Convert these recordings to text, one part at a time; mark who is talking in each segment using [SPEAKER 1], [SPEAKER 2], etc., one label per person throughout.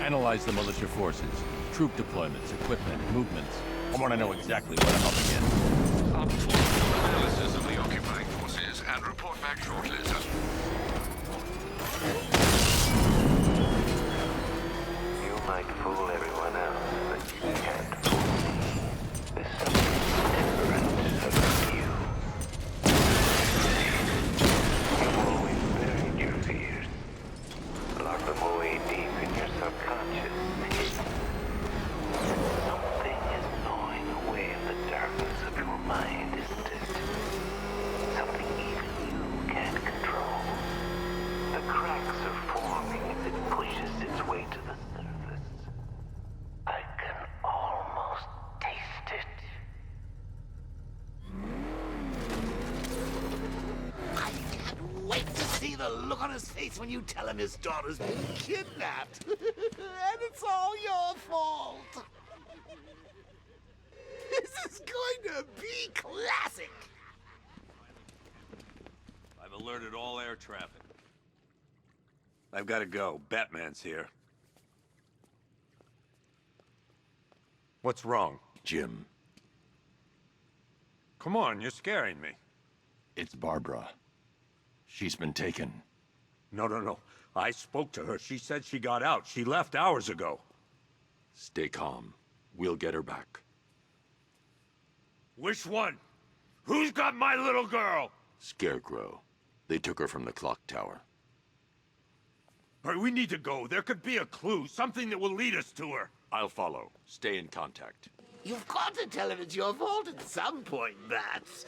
[SPEAKER 1] Analyze the militia forces, troop deployments, equipment, movements. I want to know exactly what I'm up against.
[SPEAKER 2] I'll perform some analysis of the occupying forces and report back shortly, sir.
[SPEAKER 3] You might fool everyone else, but you can't fool me. There's something different about you. You've always buried your fears. Locked them away deep in your subconscious. Something is gnawing away at the darkness of your mind, isn't it? Something even you can't control. The cracks are forming as it pushes its way to the surface. I can almost taste it.
[SPEAKER 4] I can't wait to see the look on his face when you tell him his daughter's been kidnapped. And it's all your fault. This is going to be classic.
[SPEAKER 5] I've alerted all air traffic. I've got to go. Batman's here. What's wrong?
[SPEAKER 6] Jim,
[SPEAKER 5] Come on, you're scaring me.
[SPEAKER 6] it's Barbara. She's been taken.
[SPEAKER 5] No. I spoke to her. She said she got out. She left hours ago.
[SPEAKER 6] Stay calm. We'll get her back.
[SPEAKER 5] Which one? Who's got my little girl?
[SPEAKER 6] Scarecrow. They took her from the clock tower.
[SPEAKER 5] All right, we need to go. There could be a clue, something that will lead us to her.
[SPEAKER 6] I'll follow. Stay in contact.
[SPEAKER 4] You've got to tell him it's your fault at some point, Bats.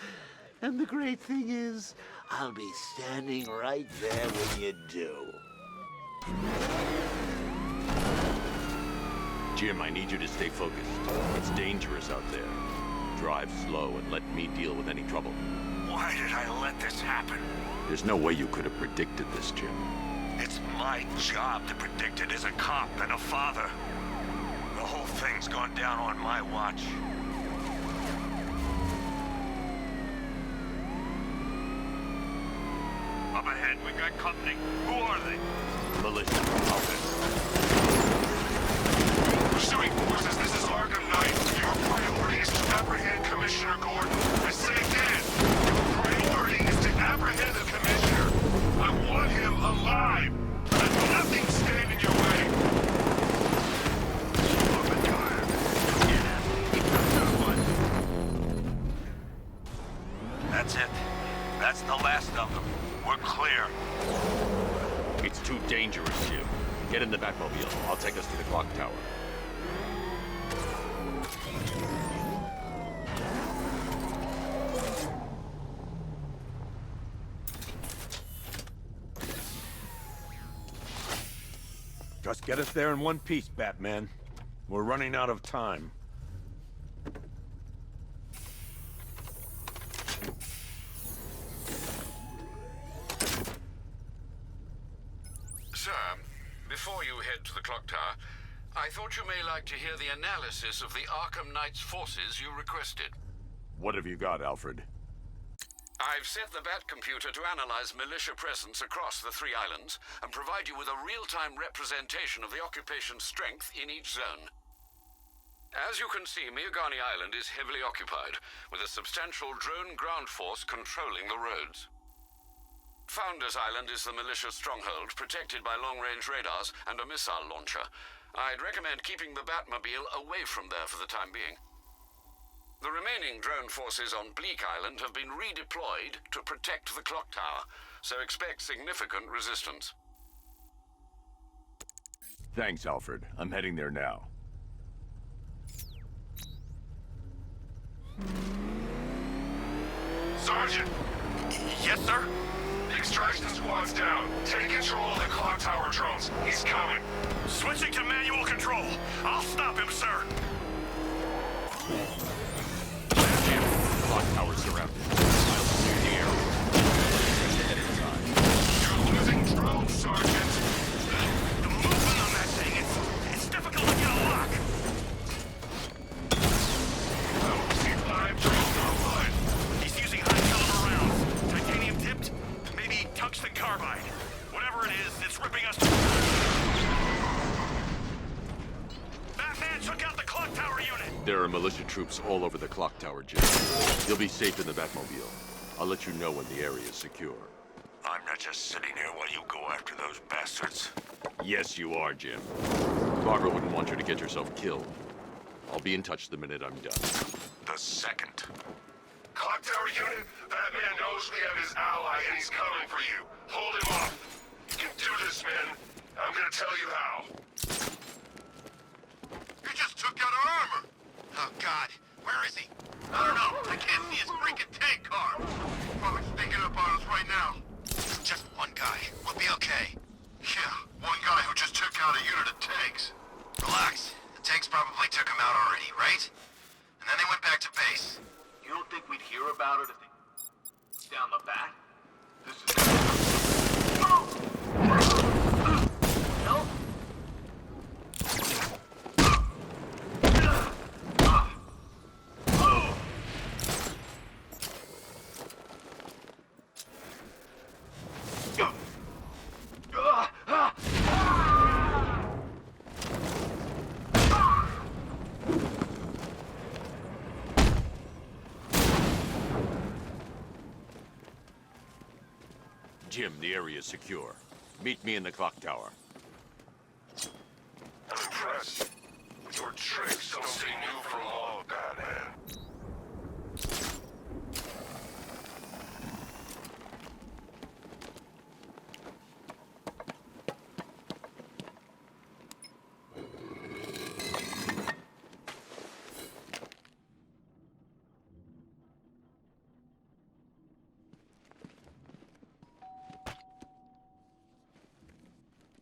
[SPEAKER 4] And the great thing is, I'll be standing right there when you do.
[SPEAKER 6] Jim, I need you to stay focused. It's dangerous out there. Drive slow and let me deal with any trouble.
[SPEAKER 2] Why did I let this happen?
[SPEAKER 6] There's no way you could have predicted this, Jim.
[SPEAKER 2] It's my job to predict it as a cop and a father. The whole thing's gone down on my watch. Up ahead, we got company. Who are they?
[SPEAKER 6] Militia.
[SPEAKER 2] Pursuing forces, this is Arkham Knight. Your priority is to apprehend Commissioner Gordon. I say again, your priority is to apprehend the Commissioner. I want him alive. Let nothing stand in your way. Open fire. That's it. That's the last of them. We're clear.
[SPEAKER 6] It's too dangerous, Jim. Get in the Batmobile. I'll take us to the clock tower.
[SPEAKER 5] Just get us there in one piece, Batman. We're running out of time.
[SPEAKER 2] Sir, before you head to the clock tower, I thought you may like to hear the analysis of the Arkham Knight's forces you requested.
[SPEAKER 6] What have you got, Alfred?
[SPEAKER 2] I've set the Bat computer to analyze militia presence across the three islands and provide you with a real-time representation of the occupation's strength in each zone. As you can see, Miagani Island is heavily occupied, with a substantial drone ground force controlling the roads. Founders Island is the militia stronghold, protected by long-range radars and a missile launcher. I'd recommend keeping the Batmobile away from there for the time being. The remaining drone forces on Bleak Island have been redeployed to protect the clock tower, so expect significant resistance.
[SPEAKER 6] Thanks, Alfred. I'm heading there now.
[SPEAKER 2] Sergeant! Yes, sir? The extraction squad's down. Take control of the clock tower drones. He's coming. Switching to manual control. I'll stop him, sir.
[SPEAKER 6] Jim, clock tower's surrounded. I'll clear the area. Head inside.
[SPEAKER 2] You're losing drones, Sergeant. The movement on that thing, it's difficult to get a lock. Oh, see 5 drones online. He's using high-caliber rounds. Titanium tipped? Maybe tungsten carbide. Whatever it is, it's ripping us to...
[SPEAKER 6] There are militia troops all over the clock tower, Jim. You'll be safe in the Batmobile. I'll let you know when the area is secure.
[SPEAKER 5] I'm not just sitting here while you go after those bastards.
[SPEAKER 6] Yes, you are, Jim. Barbara wouldn't want you to get yourself killed. I'll be in touch the minute I'm done.
[SPEAKER 5] The second.
[SPEAKER 7] Clock Tower unit, Batman knows we have his ally and he's coming for you. Hold him off. You can do this, man. I'm gonna tell you how.
[SPEAKER 8] You just took out our armor! Oh, God. Where is he? I don't know. I can't see his freaking tank car. Probably sneaking up on us right now. Just one guy. We'll be okay.
[SPEAKER 7] Yeah, one guy who just took out a unit of tanks.
[SPEAKER 8] Relax. The tanks probably took him out already, right? And then they went back to base.
[SPEAKER 7] You don't think we'd hear about it if they... down the back? This is... No?
[SPEAKER 6] Jim, the area is secure. Meet me in the clock tower.
[SPEAKER 7] I'm impressed. Your tricks don't seem new from all of Batman.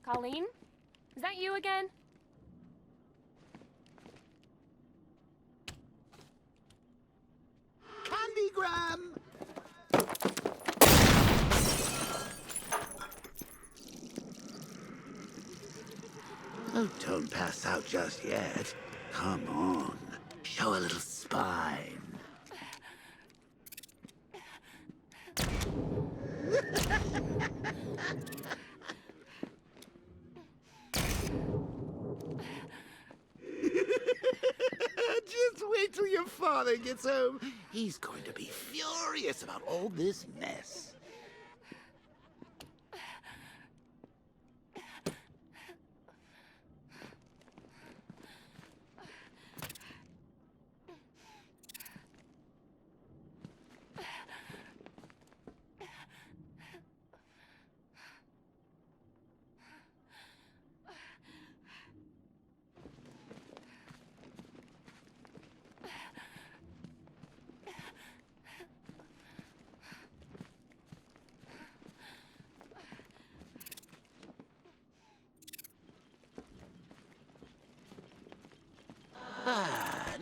[SPEAKER 9] Colleen? Is that you again?
[SPEAKER 4] Candygram! Oh, don't pass out just yet. Come on. Show a little spine. Just wait till your father gets home. He's going to be furious about all this mess.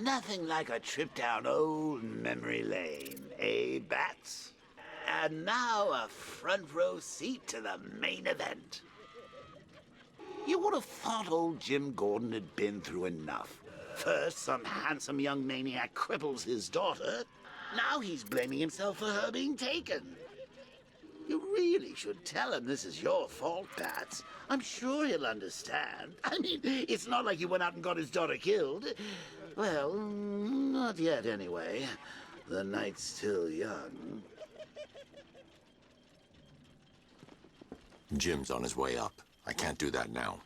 [SPEAKER 4] Nothing like a trip down old memory lane, eh, Bats? And now a front row seat to the main event. You would have thought old Jim Gordon had been through enough. First, some handsome young maniac cripples his daughter. Now he's blaming himself for her being taken. You really should tell him this is your fault, Bats. I'm sure he'll understand. I mean, it's not like he went out and got his daughter killed. Well, not yet anyway. The night's still young.
[SPEAKER 6] Jim's on his way up. I can't do that now.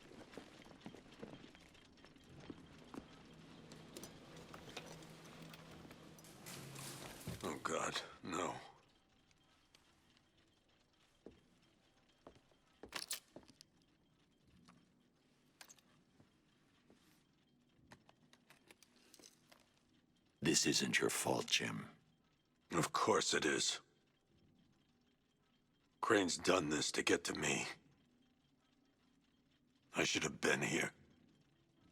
[SPEAKER 5] Oh, God, no.
[SPEAKER 6] This isn't your fault, Jim.
[SPEAKER 5] Of course it is. Crane's done this to get to me. I should have been here.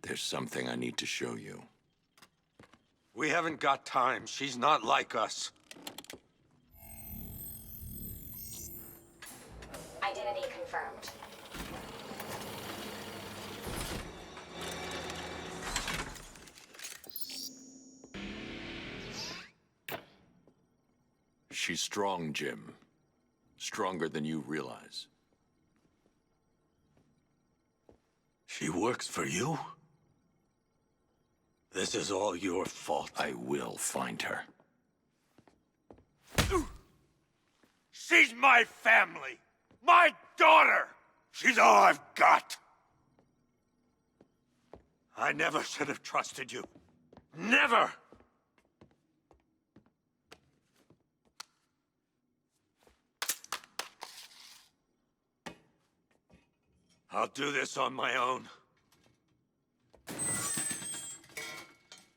[SPEAKER 6] There's something I need to show you.
[SPEAKER 5] We haven't got time. She's not like us.
[SPEAKER 10] Identity confirmed.
[SPEAKER 6] She's strong, Jim. Stronger than you realize.
[SPEAKER 5] She works for you? This is all your fault.
[SPEAKER 6] I will find her.
[SPEAKER 5] She's my family! My daughter! She's all I've got! I never should have trusted you. Never! I'll do this on my own.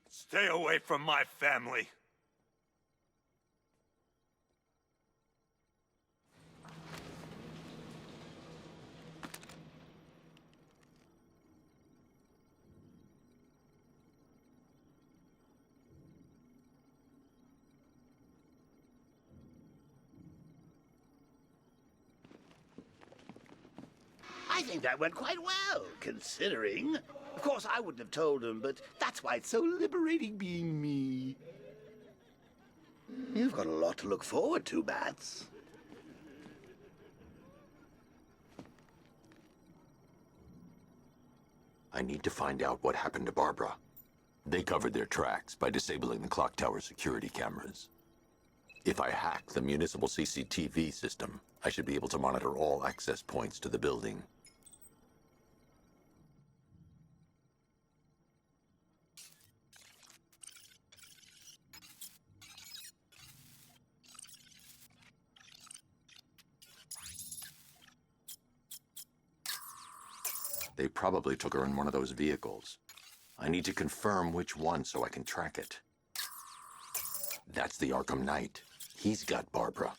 [SPEAKER 5] Stay away from my family.
[SPEAKER 4] I think that went quite well, considering. Of course, I wouldn't have told him, but that's why it's so liberating being me. You've got a lot to look forward to, Bats.
[SPEAKER 6] I need to find out what happened to Barbara. They covered their tracks by disabling the clock tower security cameras. If I hack the municipal CCTV system, I should be able to monitor all access points to the building. They probably took her in one of those vehicles. I need to confirm which one so I can track it. That's the Arkham Knight. He's got Barbara.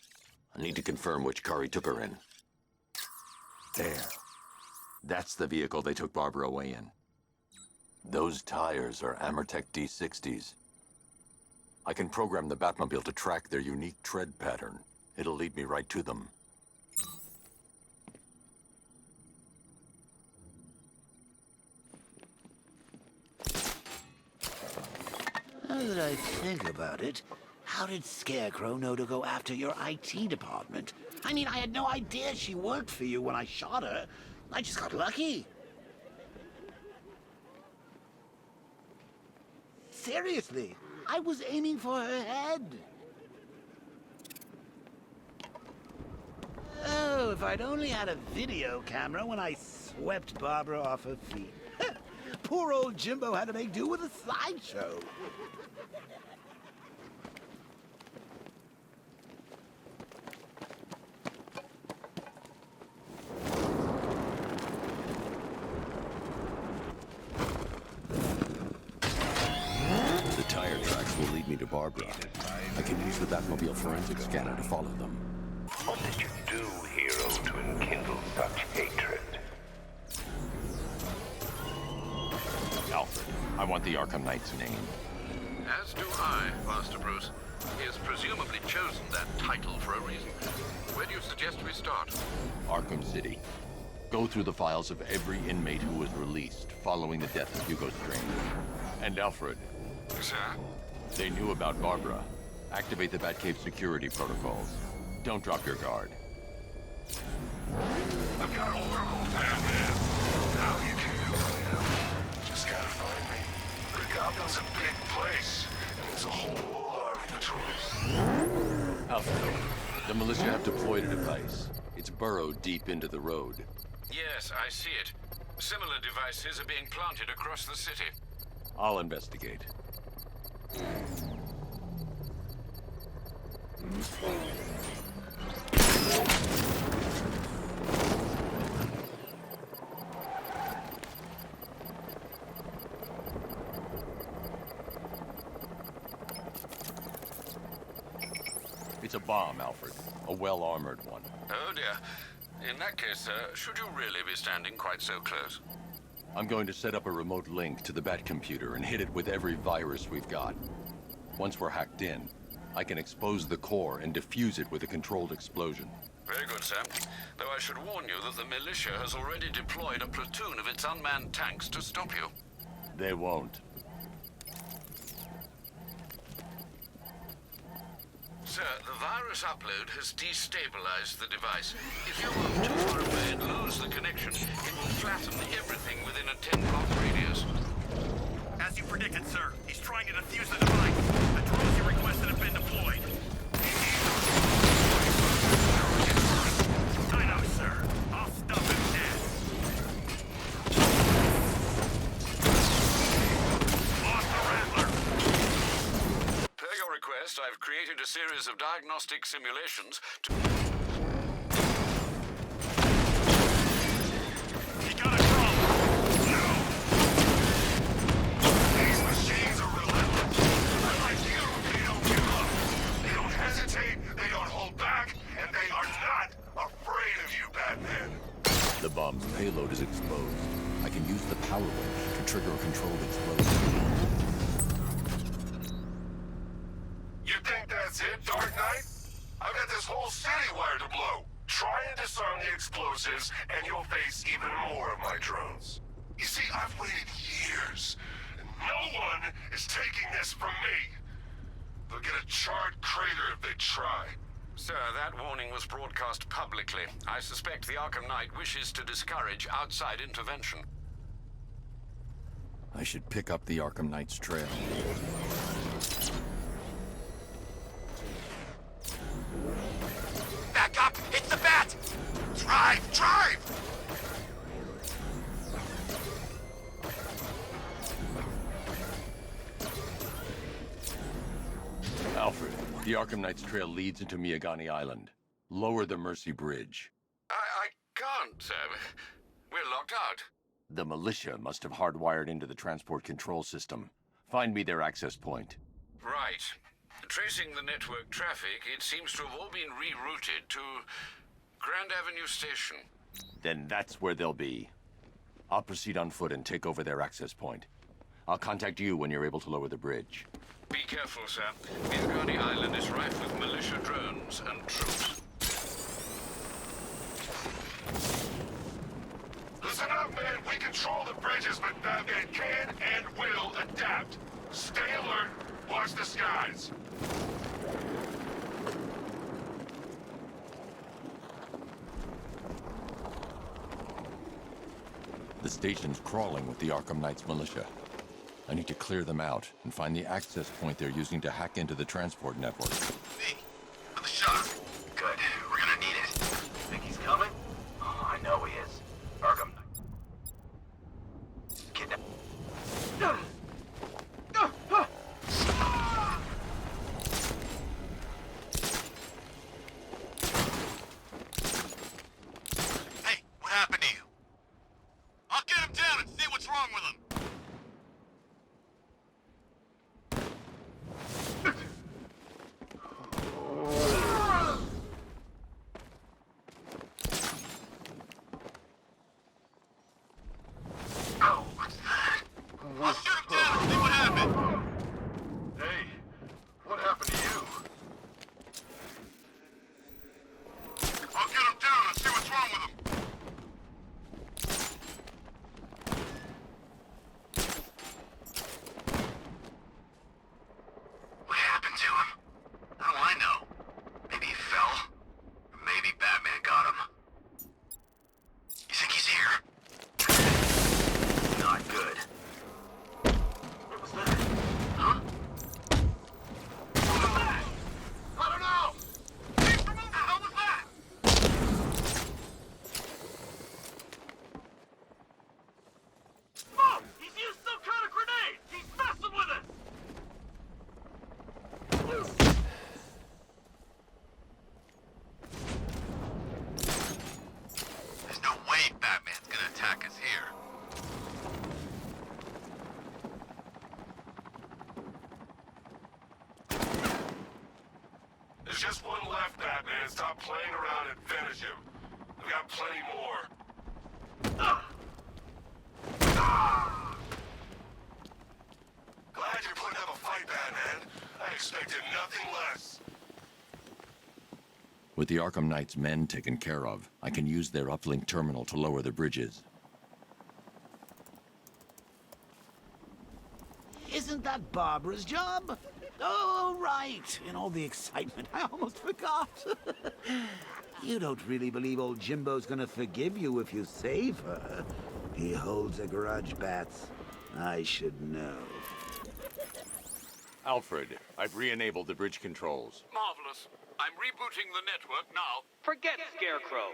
[SPEAKER 6] I need to confirm which car he took her in. There. That's the vehicle they took Barbara away in. Those tires are Amertech D60s. I can program the Batmobile to track their unique tread pattern. It'll lead me right to them.
[SPEAKER 4] Now that I think about it, how did Scarecrow know to go after your IT department? I mean, I had no idea she worked for you when I shot her. I just got lucky. Seriously, I was aiming for her head. Oh, if I'd only had a video camera when I swept Barbara off her feet. Poor old Jimbo had to make do with a slideshow.
[SPEAKER 6] The tire tracks will lead me to Barbara. I can use the Batmobile forensic scanner to follow them.
[SPEAKER 3] What did you do, hero, to enkindle such hatred?
[SPEAKER 1] Alfred, I want the Arkham Knight's name.
[SPEAKER 2] As do I, Master Bruce. He has presumably chosen that title for a reason. Where do you suggest we start?
[SPEAKER 1] Arkham City. Go through the files of every inmate who was released following the death of Hugo Strange. And Alfred.
[SPEAKER 2] Sir?
[SPEAKER 1] They knew about Barbara. Activate the Batcave security protocols. Don't drop your guard.
[SPEAKER 7] I've got Oracle, Batman. Now you can do who I am. Just gotta find me. The Gotham's a big place, and there's a whole lot of patrols.
[SPEAKER 1] Alfred, the militia have deployed a device. It's burrowed deep into the road.
[SPEAKER 2] Yes, I see it. Similar devices are being planted across the city.
[SPEAKER 1] I'll investigate. It's a bomb, Alfred. A well-armored one.
[SPEAKER 2] Oh dear. In that case, sir, should you really be standing quite so close?
[SPEAKER 1] I'm going to set up a remote link to the Batcomputer and hit it with every virus we've got. Once we're hacked in, I can expose the core and defuse it with a controlled explosion.
[SPEAKER 2] Very good, sir. Though I should warn you that the militia has already deployed a platoon of its unmanned tanks to stop you.
[SPEAKER 1] They won't.
[SPEAKER 2] Sir, the virus upload has destabilized the device. If you move too far away and lose the connection, it will flatten everything within a 10-block radius.
[SPEAKER 8] As you predicted, sir. He's trying to defuse the device. The drones you requested have been deployed. I know, sir. I'll stop him dead. Lost the Rattler.
[SPEAKER 2] Per your request, I've created a series of diagnostic simulations to...
[SPEAKER 8] He got a drone. No!
[SPEAKER 7] These machines are relentless. Unlike you, they don't give up. They don't hesitate, they don't hold back, and they are not afraid of you, Batman.
[SPEAKER 1] The bomb's payload is exposed. I can use the power winch to trigger a controlled explosion.
[SPEAKER 7] You think that's it, Dark Knight? I've got this whole city wired to blow. Try and disarm the explosives, and you'll face even more of my drones. You see, I've waited years, and no one is taking this from me. They'll get a charred crater if they try.
[SPEAKER 2] Sir, that warning was broadcast publicly. I suspect the Arkham Knight wishes to discourage outside intervention.
[SPEAKER 1] I should pick up the Arkham Knight's trail.
[SPEAKER 8] Back up! It's the bat! Drive! Drive!
[SPEAKER 1] Alfred, the Arkham Knight's trail leads into Miyagani Island. Lower the Mercy Bridge.
[SPEAKER 2] I can't, sir. We're locked out.
[SPEAKER 1] The militia must have hardwired into the transport control system. Find me their access point.
[SPEAKER 2] Right. Tracing the network traffic, it seems to have all been rerouted to Grand Avenue Station.
[SPEAKER 1] Then that's where they'll be. I'll proceed on foot and take over their access point. I'll contact you when you're able to lower the bridge.
[SPEAKER 2] Be careful, sir. Miyagani Island is rife with militia drones and troops.
[SPEAKER 7] Listen up, man. We control the bridges, but Batman can and will adapt. Stay alert. Watch the skies.
[SPEAKER 1] The station's crawling with the Arkham Knight's militia. I need to clear them out and find the access point they're using to hack into the transport network.
[SPEAKER 8] Me. For the shot. Good. We're gonna need it. Think he's coming? Oh, I know he is. Arkham. Get down. Hey, what happened to you? I'll get him down and see what's wrong with him. I'll shoot him down and see what happened.
[SPEAKER 7] Hey, what happened to you?
[SPEAKER 8] I'll get him down and see what's wrong with him. What happened to him? How do I know? Maybe he fell. Or maybe Batman got him. You think he's here? Not good. What was that? Huh? What was that? I don't know! What the hell was that? Mom! He's used some kind of grenade! He's messing with us! There's no way Batman's gonna attack us here.
[SPEAKER 7] There's just one left, Batman. Stop playing around and finish him. We got plenty more. Glad you're putting up a fight, Batman. I expected nothing less.
[SPEAKER 1] With the Arkham Knight's men taken care of, I can use their uplink terminal to lower the bridges.
[SPEAKER 4] Isn't that Barbara's job? Oh, right. In all the excitement, I almost forgot. You don't really believe old Jimbo's gonna forgive you if you save her. He holds a grudge, Bats. I should know.
[SPEAKER 5] Alfred, I've re-enabled the bridge controls.
[SPEAKER 2] Marvelous. I'm rebooting the network now.
[SPEAKER 11] Forget Scarecrow.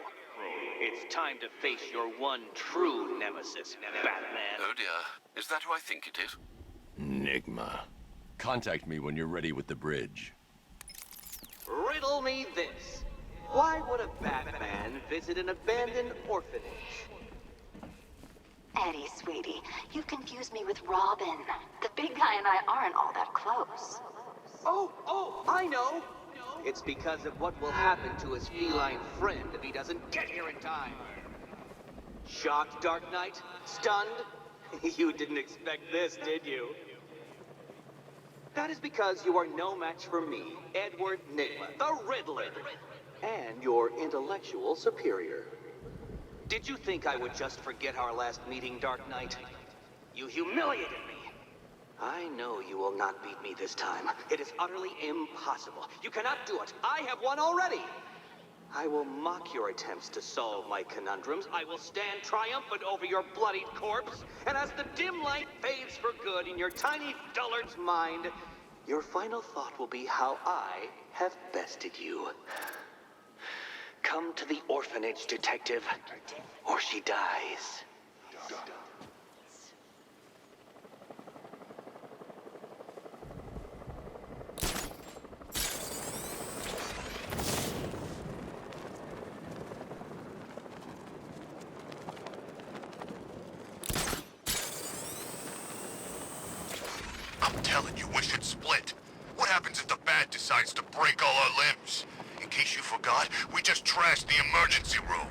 [SPEAKER 11] It's time to face your one true nemesis, Batman.
[SPEAKER 2] Oh dear. Is that who I think it is?
[SPEAKER 6] Enigma.
[SPEAKER 1] Contact me when you're ready with the bridge.
[SPEAKER 11] Riddle me this. Why would a Batman visit an abandoned orphanage?
[SPEAKER 10] Eddie, sweetie, you've confused me with Robin. The big guy and I aren't all that close.
[SPEAKER 11] Oh, I know. It's because of what will happen to his feline friend if he doesn't get here in time. Shocked, Dark Knight? Stunned? You didn't expect this, did you? That is because you are no match for me, Edward Nygma, the Riddler, and your intellectual superior. Did you think I would just forget our last meeting, Dark Knight? You humiliated me. I know you will not beat me this time. It is utterly impossible. You cannot do it. I have won already. I will mock your attempts to solve my conundrums. I will stand triumphant over your bloodied corpse. And as the dim light fades for good in your tiny dullard's mind, your final thought will be how I have bested you. Come to the orphanage, detective, or she dies.
[SPEAKER 8] I'm telling you, we should split. What happens if the Bat decides to break all our limbs? In case you forgot, we just trashed the emergency room.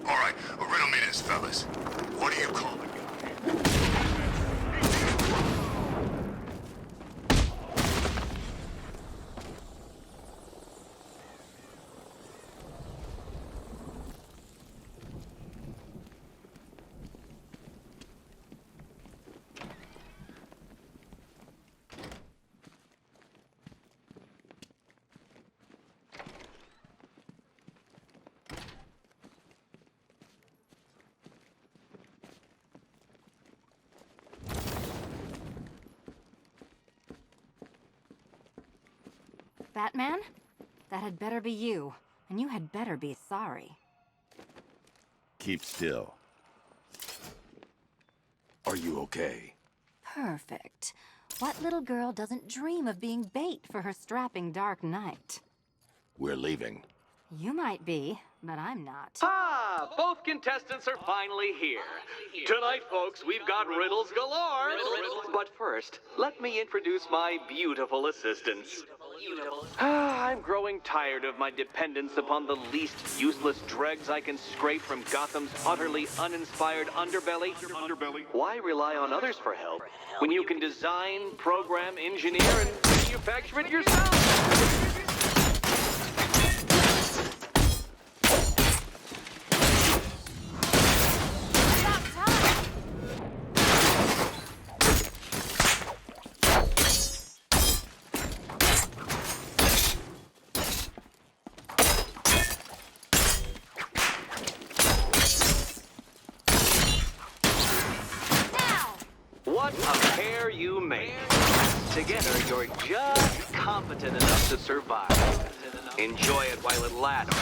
[SPEAKER 8] All right, riddle me this, fellas. What do you call it?
[SPEAKER 12] Batman? That had better be you, and you had better be sorry.
[SPEAKER 1] Keep still.
[SPEAKER 6] Are you okay?
[SPEAKER 12] Perfect. What little girl doesn't dream of being bait for her strapping Dark Knight?
[SPEAKER 6] We're leaving.
[SPEAKER 12] You might be, but I'm not.
[SPEAKER 11] Ah, both contestants are finally here. Tonight, folks, we've got riddles galore. But first, let me introduce my beautiful assistants. I'm growing tired of my dependence upon the least useless dregs I can scrape from Gotham's utterly uninspired underbelly. Why rely on others for help when you can design, program, engineer, and manufacture it yourself? What a pair you make. Together, you're just competent enough to survive. Enjoy it while it lasts.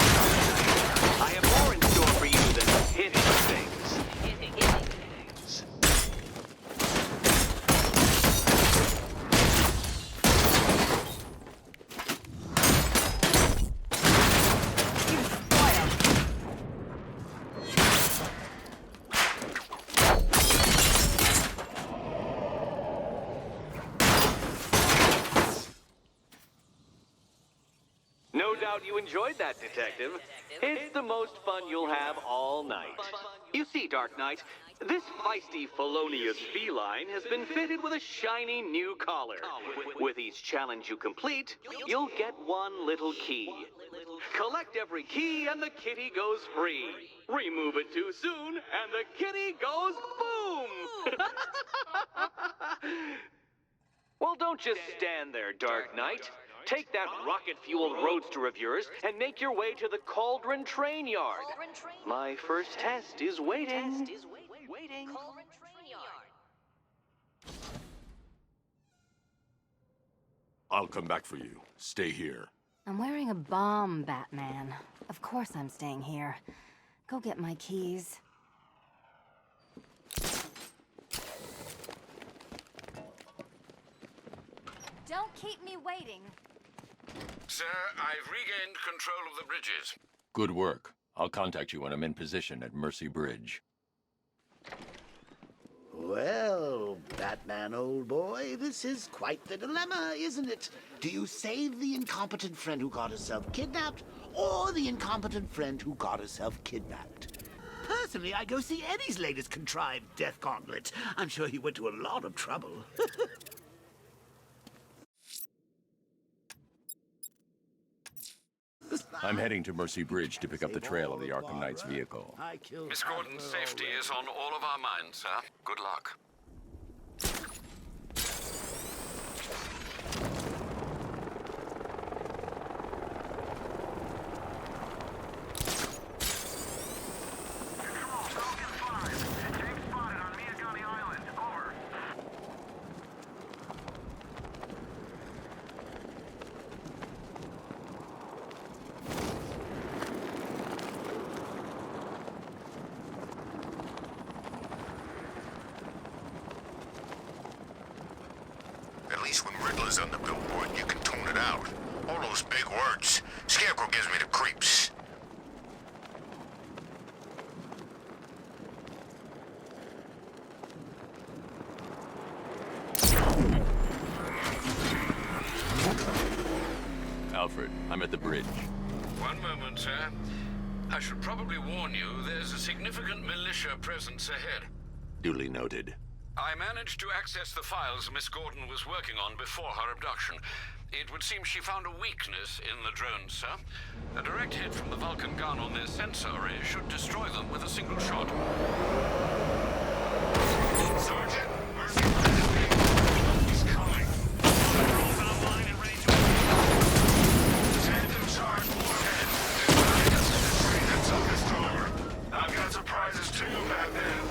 [SPEAKER 11] I have more in store for you than hitting things. No doubt you enjoyed that, Detective. It's the most fun you'll have all night. You see, Dark Knight, this feisty, felonious feline has been fitted with a shiny new collar. With each challenge you complete, you'll get one little key. Collect every key and the kitty goes free. Remove it too soon and the kitty goes boom! Well, don't just stand there, Dark Knight. Take that rocket-fueled roadster of yours and make your way to the Cauldron Train Yard. My first test is waiting.
[SPEAKER 5] I'll come back for you. Stay here.
[SPEAKER 12] I'm wearing a bomb, Batman. Of course I'm staying here. Go get my keys. Don't keep me waiting.
[SPEAKER 2] Sir, I've regained control of the bridges.
[SPEAKER 1] Good work. I'll contact you when I'm in position at Mercy Bridge.
[SPEAKER 4] Well, Batman, old boy, this is quite the dilemma, isn't it? Do you save the incompetent friend who got herself kidnapped, or the incompetent friend who got herself kidnapped? Personally, I go see Eddie's latest contrived death gauntlet. I'm sure he went to a lot of trouble.
[SPEAKER 1] I'm heading to Mercy Bridge to pick up the trail of the Arkham Knight's vehicle.
[SPEAKER 2] Miss Gordon's safety is on all of our minds, sir. Good luck.
[SPEAKER 8] At least when Riddler's on the billboard, you can tune it out. All those big words. Scarecrow gives me the creeps.
[SPEAKER 1] Alfred, I'm at the bridge.
[SPEAKER 2] One moment, sir. I should probably warn you, there's a significant militia presence ahead.
[SPEAKER 1] Duly noted.
[SPEAKER 2] I managed to access the files Miss Gordon was working on before her abduction. It would seem she found a weakness in the drones, sir. A direct hit from the Vulcan gun on their sensor array should destroy them with a single shot.
[SPEAKER 7] Sergeant, where's the president? He's coming. Controls online and ready to tandem charge warhead. I got the train that took us to her. I've got surprises too, Batman.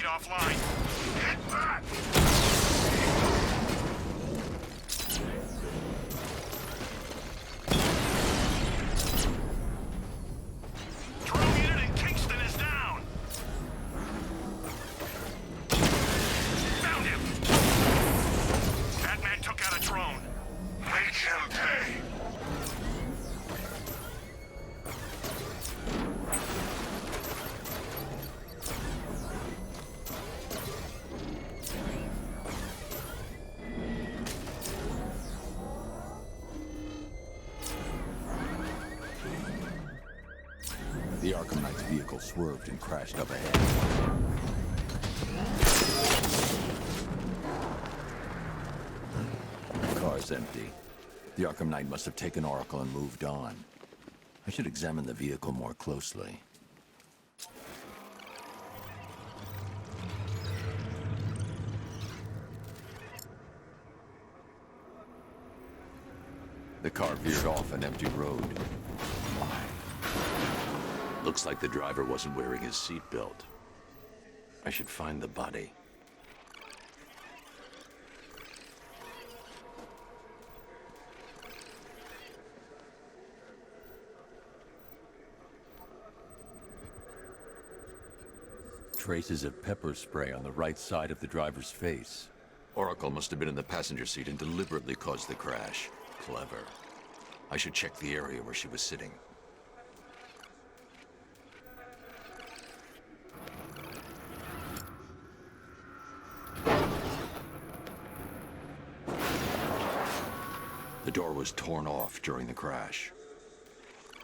[SPEAKER 7] Offline. Hit that! Drone unit in Kingston is down! Found him! Batman took out a drone. Make him pay!
[SPEAKER 1] The Arkham Knight's vehicle swerved and crashed up ahead. The car's empty. The Arkham Knight must have taken Oracle and moved on. I should examine the vehicle more closely. The car veered off an empty road. Looks like the driver wasn't wearing his seatbelt. I should find the body. Traces of pepper spray on the right side of the driver's face. Oracle must have been in the passenger seat and deliberately caused the crash. Clever. I should check the area where she was sitting.
[SPEAKER 6] The door was torn off during the crash.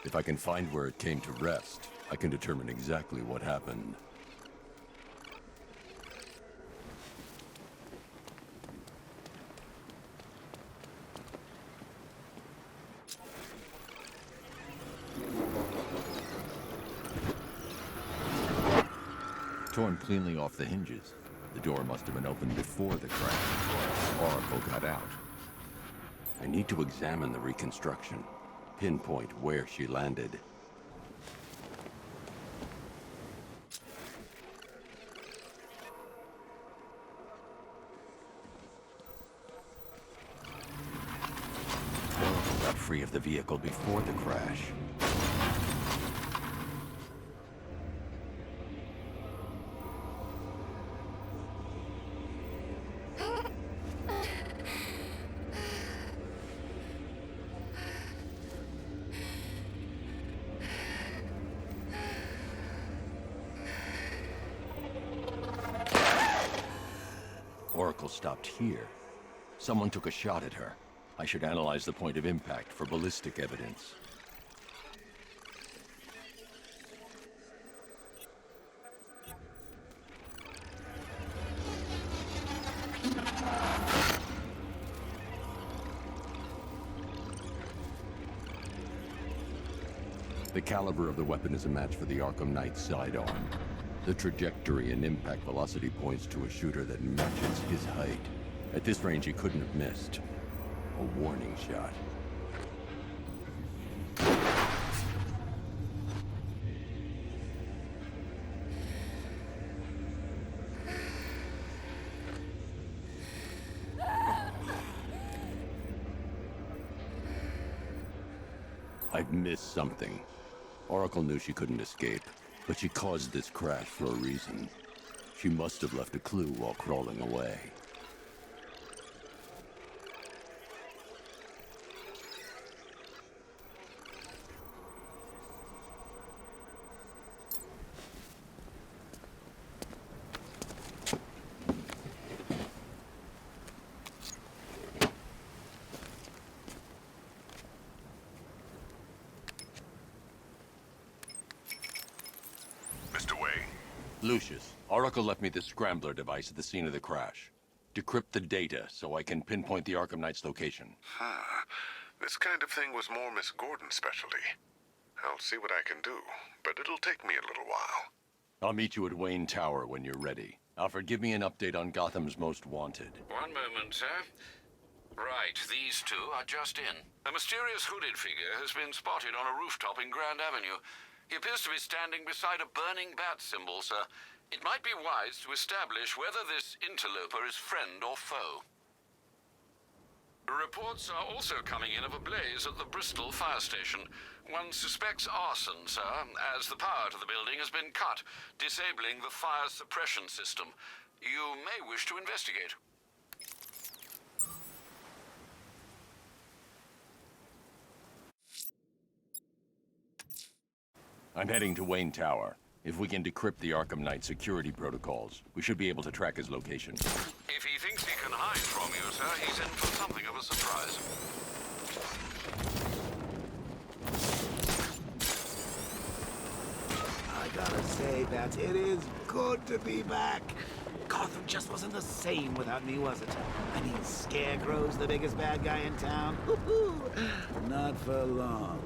[SPEAKER 1] If I can find where it came to rest, I can determine exactly what happened. Torn cleanly off the hinges. The door must have been opened before the crash. Oracle got out. I need to examine the reconstruction, pinpoint where she landed. Oracle got free of the vehicle before the crash. Oracle stopped here. Someone took a shot at her. I should analyze the point of impact for ballistic evidence. The caliber of the weapon is a match for the Arkham Knight sidearm. The trajectory and impact velocity points to a shooter that matches his height. At this range, he couldn't have missed. A warning shot. I've missed something. Oracle knew she couldn't escape, but she caused this crash for a reason. She must have left a clue while crawling away. Lucius, Oracle left me the scrambler device at the scene of the crash. Decrypt the data so I can pinpoint the Arkham Knight's location.
[SPEAKER 7] This kind of thing was more Miss Gordon's specialty. I'll see what I can do, but it'll take me a little while.
[SPEAKER 1] I'll meet you at Wayne Tower when you're ready. Alfred, give me an update on Gotham's Most Wanted.
[SPEAKER 2] One moment, sir. Right, these two are just in. A mysterious hooded figure has been spotted on a rooftop in Grand Avenue. He appears to be standing beside a burning bat symbol, sir. It might be wise to establish whether this interloper is friend or foe. Reports are also coming in of a blaze at the Bristol fire station. One suspects arson, sir, as the power to the building has been cut, disabling the fire suppression system. You may wish to investigate.
[SPEAKER 1] I'm heading to Wayne Tower. If we can decrypt the Arkham Knight security protocols, we should be able to track his location.
[SPEAKER 2] If he thinks he can hide from you, sir, he's in for something of a surprise.
[SPEAKER 4] I gotta say that it is good to be back. Gotham just wasn't the same without me, was it? I mean, Scarecrow's the biggest bad guy in town. Not for long.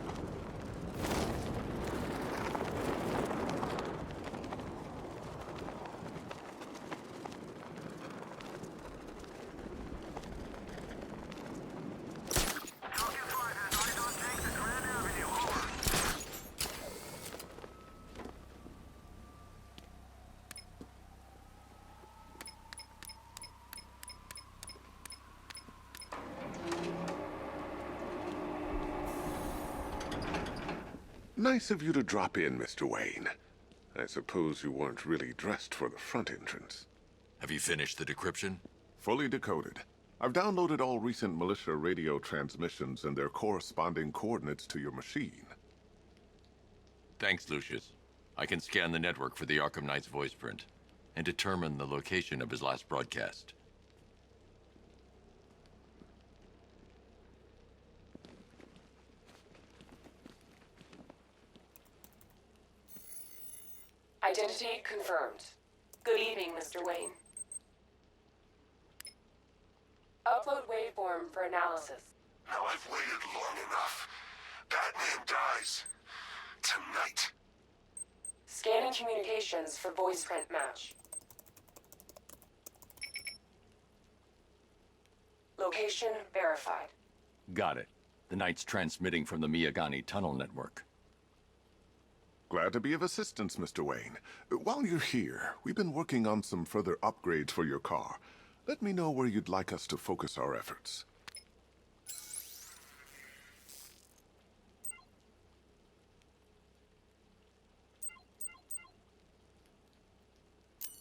[SPEAKER 7] Nice of you to drop in, Mr. Wayne. I suppose you weren't really dressed for the front entrance.
[SPEAKER 6] Have you finished the decryption?
[SPEAKER 7] Fully decoded. I've downloaded all recent militia radio transmissions and their corresponding coordinates to your machine.
[SPEAKER 1] Thanks, Lucius. I can scan the network for the Arkham Knight's voice print and determine the location of his last broadcast.
[SPEAKER 13] Identity confirmed. Good evening, Mr. Wayne. Upload waveform for analysis.
[SPEAKER 7] Now I've waited long enough. Batman dies. Tonight.
[SPEAKER 13] Scanning communications for voice print match. Location verified.
[SPEAKER 1] Got it. The Knight's transmitting from the Miyagani tunnel network.
[SPEAKER 14] Glad to be of assistance, Mr. Wayne. While you're here, we've been working on some further upgrades for your car. Let me know where you'd like us to focus our efforts.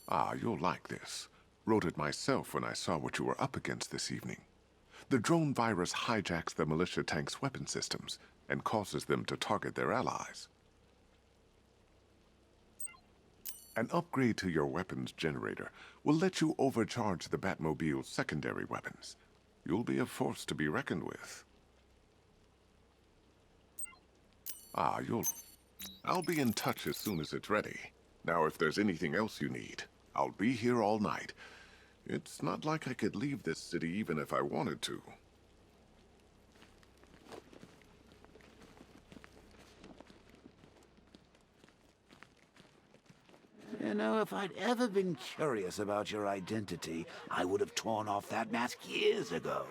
[SPEAKER 14] Ah, you'll like this. Wrote it myself when I saw what you were up against this evening. The drone virus hijacks the militia tank's weapon systems and causes them to target their allies. An upgrade to your weapons generator will let you overcharge the Batmobile's secondary weapons. You'll be a force to be reckoned with. Ah, I'll be in touch as soon as it's ready. Now, if there's anything else you need, I'll be here all night. It's not like I could leave this city even if I wanted to.
[SPEAKER 4] You know, if I'd ever been curious about your identity, I would have torn off that mask years ago.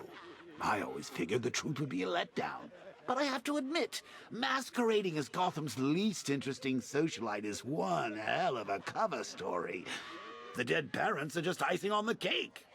[SPEAKER 4] I always figured the truth would be a letdown. But I have to admit, masquerading as Gotham's least interesting socialite is one hell of a cover story. The dead parents are just icing on the cake.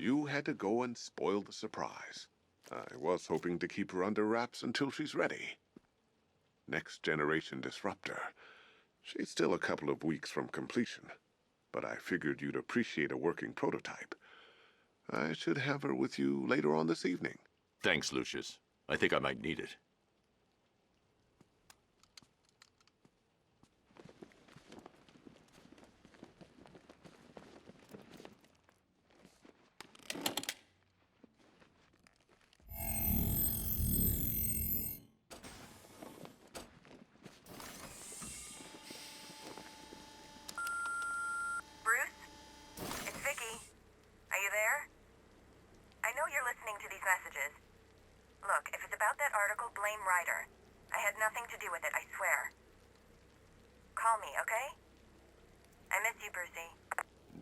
[SPEAKER 14] You had to go and spoil the surprise. I was hoping to keep her under wraps until she's ready. Next generation disruptor. She's still a couple of weeks from completion, but I figured you'd appreciate a working prototype. I should have her with you later on this evening.
[SPEAKER 6] Thanks, Lucius. I think I might need it.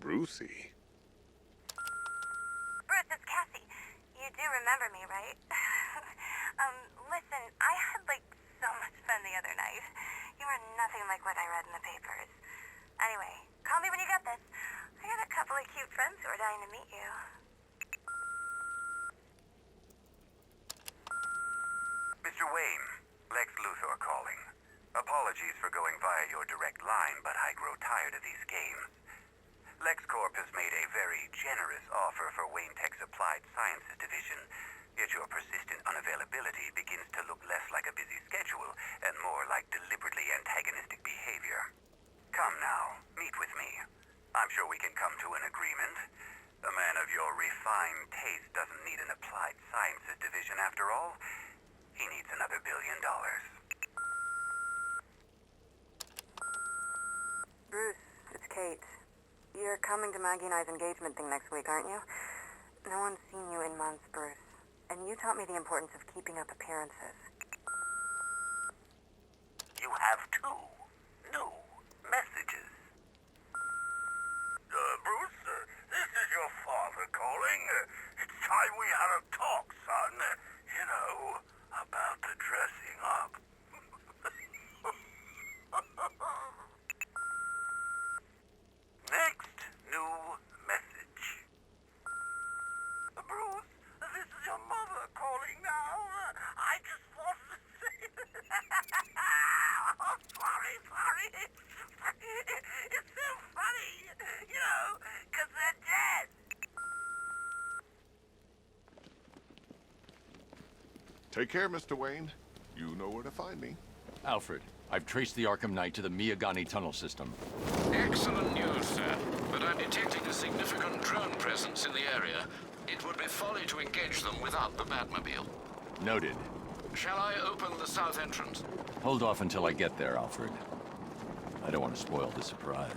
[SPEAKER 14] Brucey?
[SPEAKER 15] Bruce, it's Cassie. You do remember me, right? Listen, I had, so much fun the other night. You were nothing like what I read in the papers. Anyway, call me when you get this. I got a couple of cute friends who are dying to meet you.
[SPEAKER 8] Mr. Wayne, Lex Luthor calling. Apologies for going via your direct line, but I grow tired of these games. LexCorp has made a very generous offer for Wayne Tech's Applied Sciences division, yet your persistent unavailability begins to look less like a busy schedule and more like deliberately antagonistic behavior. Come now, meet with me. I'm sure we can come to an agreement. A man of your refined taste doesn't need an Applied Sciences division after all. He needs another $1 billion.
[SPEAKER 15] Bruce, it's Kate. You're coming to Maggie and I's engagement thing next week, aren't you? No one's seen you in months, Bruce. And you taught me the importance of keeping up appearances.
[SPEAKER 8] You have 2 new messages. Bruce, this is your father calling. It's time we had a talk, son. You know, about the dressing up. Next new message. Bruce, this is your mother calling now. I just wanted to say... Oh, sorry.
[SPEAKER 14] Take care, Mr. Wayne. You know where to find me.
[SPEAKER 6] Alfred, I've traced the Arkham Knight to the Miyagani tunnel system.
[SPEAKER 2] Excellent news, sir. But I'm detecting a significant drone presence in the area. It would be folly to engage them without the Batmobile.
[SPEAKER 6] Noted.
[SPEAKER 2] Shall I open the south entrance?
[SPEAKER 6] Hold off until I get there, Alfred. I don't want to spoil the surprise.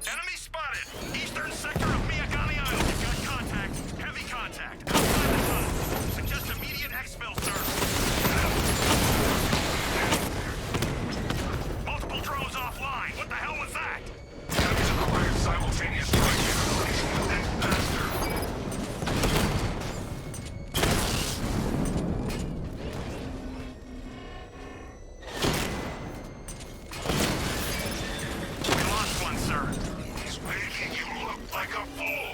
[SPEAKER 7] Enemy spotted! Eastern sector of Miyagani Island. Got contact. Heavy contact. Outside the tunnel. Suggest immediate exfil, sir. Multiple drones offline. What the hell was that? Enemies acquired simultaneous strike information and faster. We lost one, sir. He's making you look like a fool.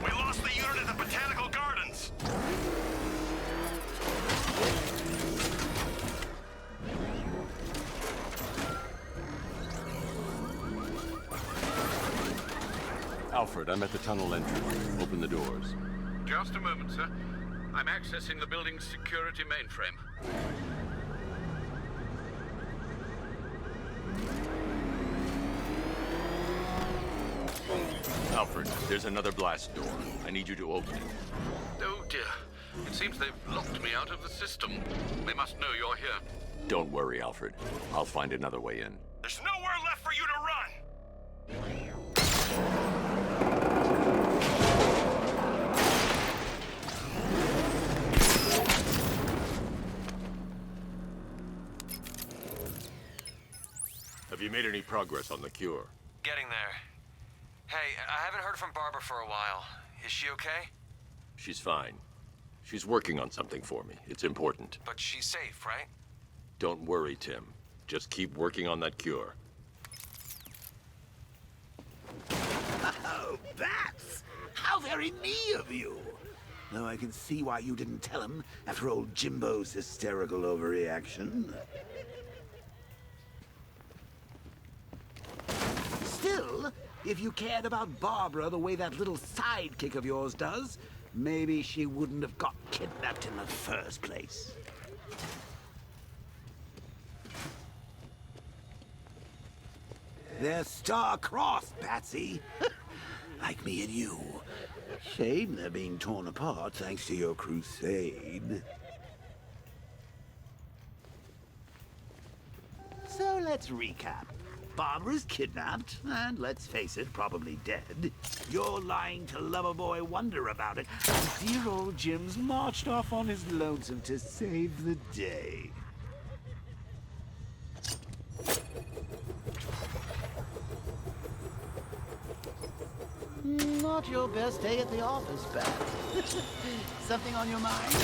[SPEAKER 7] We lost the unit at the Botanical Gardens.
[SPEAKER 6] Alfred, I'm at the tunnel entrance. Open the doors.
[SPEAKER 2] Just a moment, sir. I'm accessing the building's security mainframe.
[SPEAKER 6] Alfred, there's another blast door. I need you to open it.
[SPEAKER 2] Oh dear. It seems they've locked me out of the system. They must know you're here.
[SPEAKER 6] Don't worry, Alfred. I'll find another way in.
[SPEAKER 7] There's nowhere left for you to run.
[SPEAKER 6] Have you made any progress on the cure?
[SPEAKER 16] Getting there. Hey, I haven't heard from Barbara for a while. Is she okay?
[SPEAKER 6] She's fine. She's working on something for me. It's important.
[SPEAKER 16] But she's safe, right?
[SPEAKER 6] Don't worry, Tim. Just keep working on that cure.
[SPEAKER 4] Oh, Bats! How very me of you! Though I can see why you didn't tell him after old Jimbo's hysterical overreaction. Still, if you cared about Barbara the way that little sidekick of yours does, maybe she wouldn't have got kidnapped in the first place. They're star-crossed, Patsy. Like me and you. Shame they're being torn apart thanks to your crusade. So let's recap. Barbara's kidnapped, and let's face it, probably dead. You're lying to Loverboy Wonder about it, and dear old Jim's marched off on his lonesome to save the day. Not your best day at the office, Bat. Something on your mind?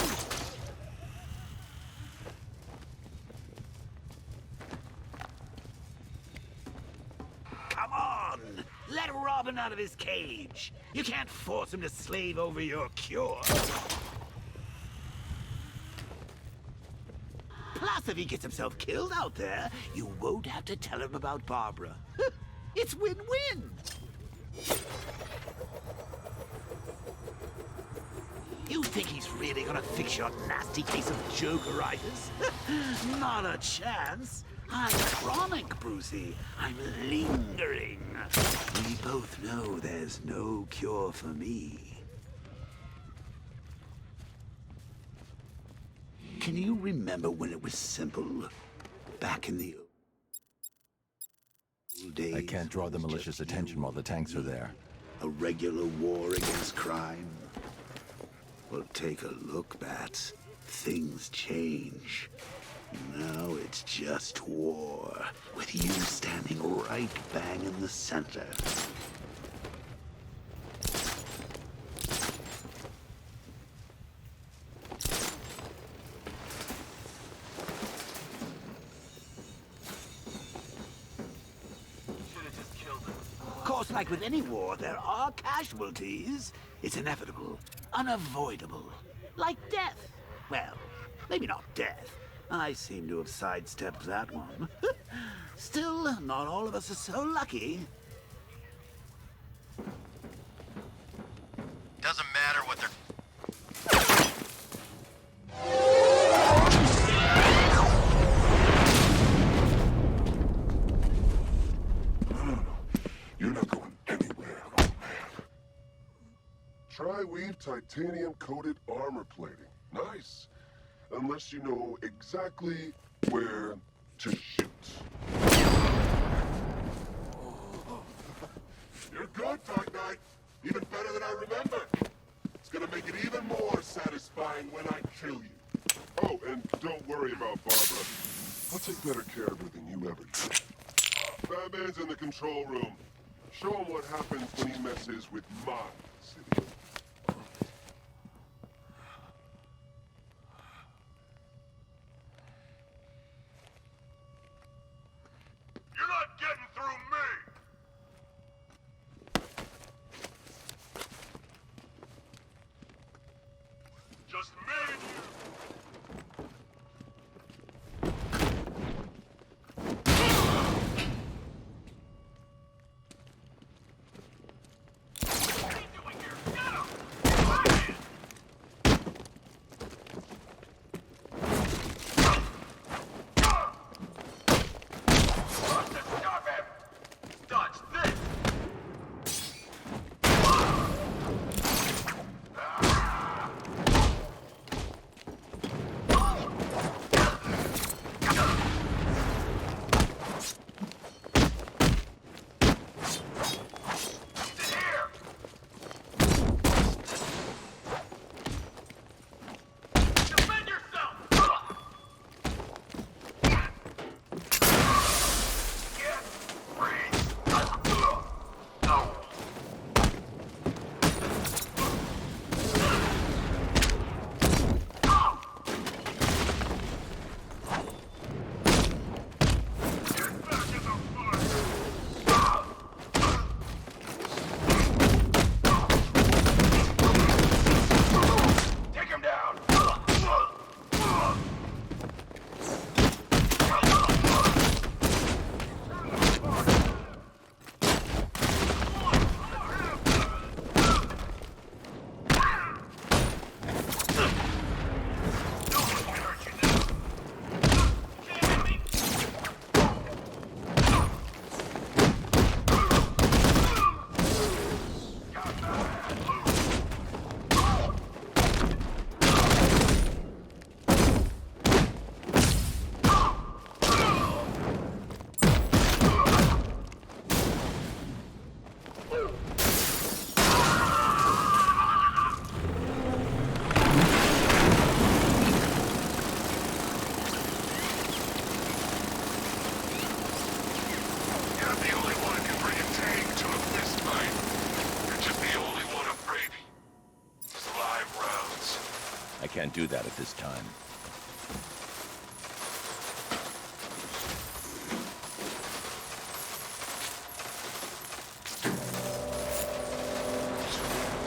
[SPEAKER 4] Come on! Let Robin out of his cage. You can't force him to slave over your cure. Plus, if he gets himself killed out there, you won't have to tell him about Barbara. It's win-win. You think he's really gonna fix your nasty case of jokeritis? Not a chance. I'm chronic, Brucey. I'm lingering. We both know there's no cure for me. Can you remember when it was simple? Back in the old days.
[SPEAKER 6] I can't draw the malicious attention while the tanks are there.
[SPEAKER 4] A regular war against crime. Well, take a look, Bats. Things change. Now it's just war, with you standing right bang in the center. like with any war, there are casualties. It's inevitable, unavoidable. Like death. Well, maybe not death. I seem to have sidestepped that one. Still, not all of us are so lucky.
[SPEAKER 6] Doesn't matter what they're...
[SPEAKER 7] No. You're not going anywhere, old man. Tri-weave titanium-coated armor plating. Nice. Unless you know exactly where to shoot. You're good, Dark Knight. Even better than I remember. It's gonna make it even more satisfying when I kill you. Oh, and don't worry about Barbara. I'll take better care of her than you ever did. Batman's in the control room. Show him what happens when he messes with my city. You're not getting through me! Just me and you!
[SPEAKER 1] Can't do that at this time.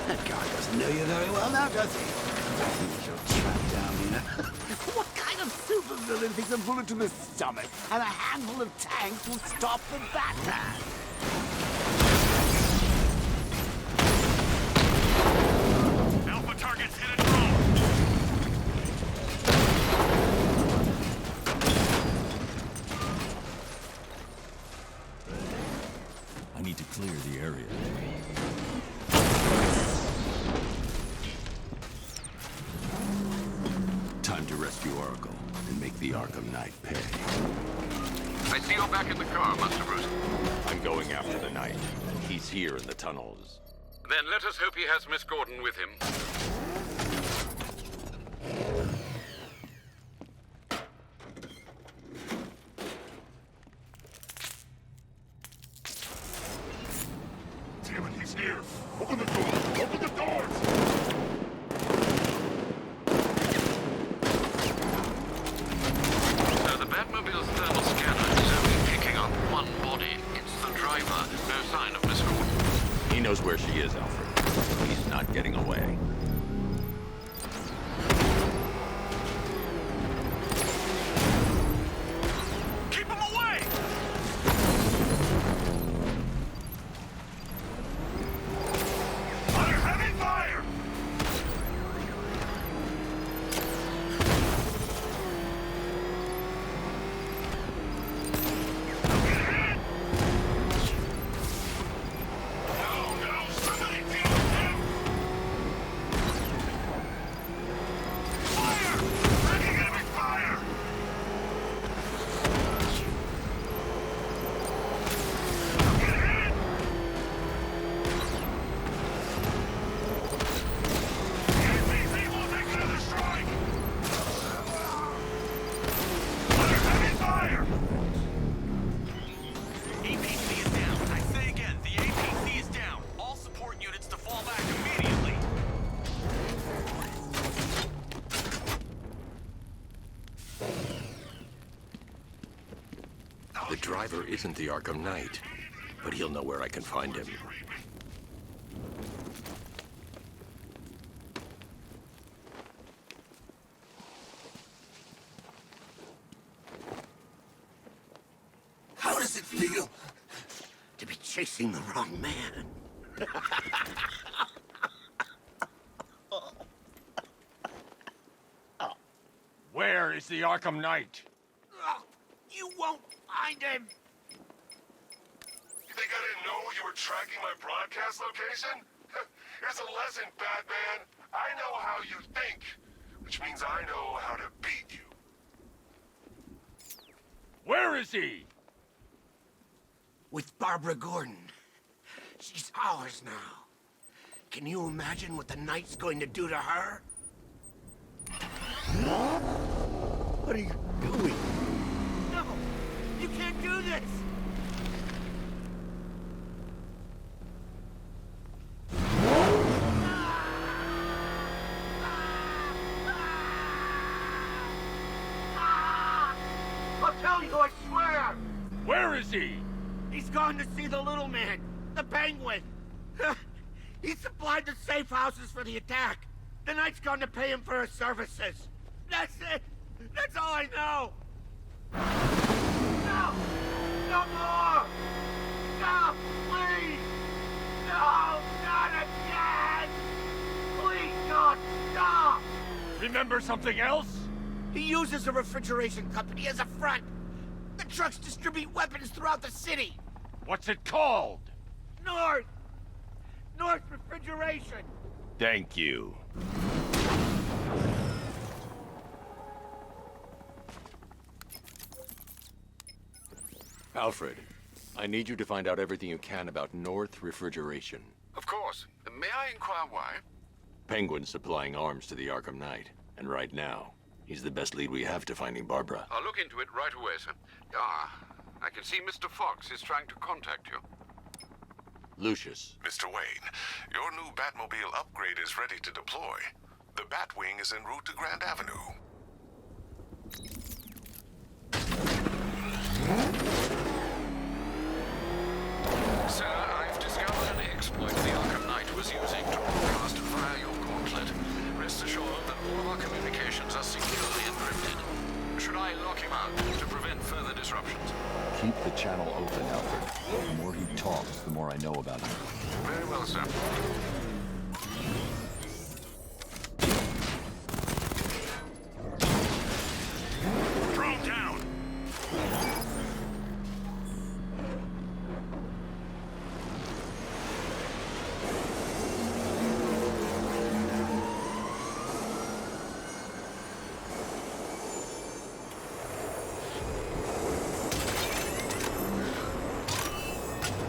[SPEAKER 4] That guy doesn't know you very well now, does he? He's your trap down here. What kind of supervillain thinks a bullet to the stomach and a handful of tanks will stop the Batman?
[SPEAKER 7] Alpha targets hit a drone!
[SPEAKER 1] I need to clear the area. Time to rescue Oracle and make the Arkham Knight pay.
[SPEAKER 2] I see you're back in the car, Master Bruce.
[SPEAKER 6] I'm going after the Knight. He's here in the tunnels.
[SPEAKER 2] Then let us hope he has Miss Gordon with him.
[SPEAKER 7] Damn it, he's here! Open the door! Open the doors!
[SPEAKER 2] So the Batmobile's thermal scanner is only picking up one body. It's the driver. No sign of Miss Gordon.
[SPEAKER 6] driver isn't the Arkham Knight, but he'll know where I can find him.
[SPEAKER 4] How does it feel to be chasing the wrong man?
[SPEAKER 5] Where is the Arkham Knight?
[SPEAKER 4] You won't find him!
[SPEAKER 7] You think I didn't know you were tracking my broadcast location? Here's a lesson, Batman. I know how you think, which means I know how to beat you.
[SPEAKER 5] Where is he?
[SPEAKER 4] With Barbara Gordon. She's ours now. Can you imagine what the Knight's going to do to her? What are you doing? No! You can't do this! I'll tell you, I swear!
[SPEAKER 5] Where is he?
[SPEAKER 4] He's gone to see the little man, the Penguin. He supplied the safe houses for the attack. The Knight's gone to pay him for his services. That's it. That's all I know. No! No more! Stop, please! No, not again! Please, God, stop!
[SPEAKER 5] Remember something else?
[SPEAKER 4] He uses a refrigeration company as a front. The trucks distribute weapons throughout the city.
[SPEAKER 5] What's it called?
[SPEAKER 4] North Refrigeration.
[SPEAKER 5] Thank you.
[SPEAKER 6] Alfred, I need you to find out everything you can about North Refrigeration.
[SPEAKER 2] Of course. May I inquire why?
[SPEAKER 6] Penguin's supplying arms to the Arkham Knight, and right now, he's the best lead we have to finding Barbara.
[SPEAKER 2] I'll look into it right away, sir. I can see Mr. Fox is trying to contact you.
[SPEAKER 6] Lucius.
[SPEAKER 7] Mr. Wayne, your new Batmobile upgrade is ready to deploy. The Batwing is en route to Grand Avenue.
[SPEAKER 2] Sir, I've discovered an exploit the Arkham Knight was using to broadcast via your gauntlet. Rest assured that all of our communications are securely encrypted. Should I lock him out to prevent further disruptions?
[SPEAKER 1] Keep the channel open, Alfred. The more he talks, the more I know about him.
[SPEAKER 2] Very well, sir.
[SPEAKER 7] Drone down!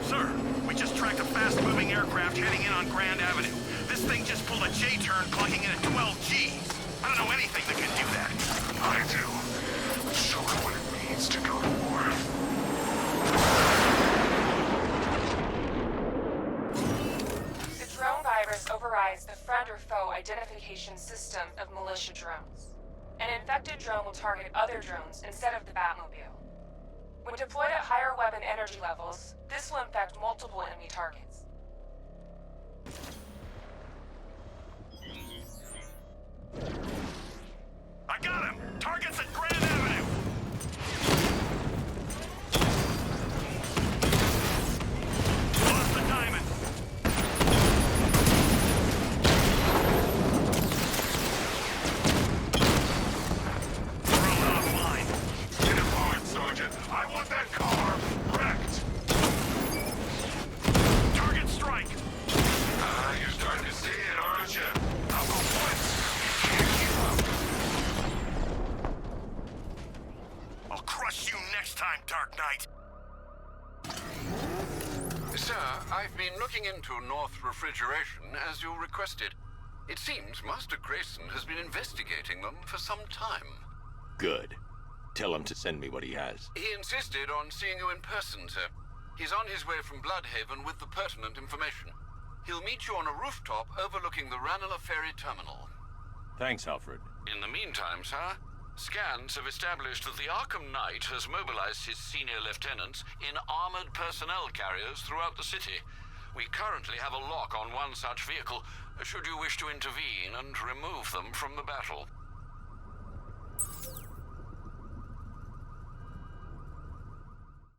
[SPEAKER 8] Sir, we just tracked a fast-moving aircraft heading in on Grand Avenue. This thing just pulled a J-turn, clocking in at 12 Gs. I don't know anything that can do that.
[SPEAKER 7] I do. Show her what it means to go to war.
[SPEAKER 13] The drone virus overrides the friend or foe identification system of militia drones. An infected drone will target other drones instead of the Batmobile. When deployed at higher weapon energy levels, this will infect multiple enemy targets.
[SPEAKER 8] I got him! Target's at Grand Avenue! Lost the diamond! Drone offline.
[SPEAKER 7] Get him on, Sergeant. I want that car wrecked.
[SPEAKER 8] Target strike!
[SPEAKER 7] You're starting to see it, aren't you? I'll go once. Can't keep up.
[SPEAKER 8] I'll crush you next time, Dark Knight!
[SPEAKER 2] Sir, I've been looking into North Refrigeration as you requested. It seems Master Grayson has been investigating them for some time.
[SPEAKER 6] Good. Tell him to send me what he has.
[SPEAKER 2] He insisted on seeing you in person, sir. He's on his way from Bloodhaven with the pertinent information. He'll meet you on a rooftop overlooking the Ranelagh Ferry Terminal.
[SPEAKER 6] Thanks, Alfred.
[SPEAKER 2] In the meantime, sir, Scans have established that the Arkham Knight has mobilized his senior lieutenants in armored personnel carriers throughout the city. We currently have a lock on one such vehicle, should you wish to intervene and remove them from the battle.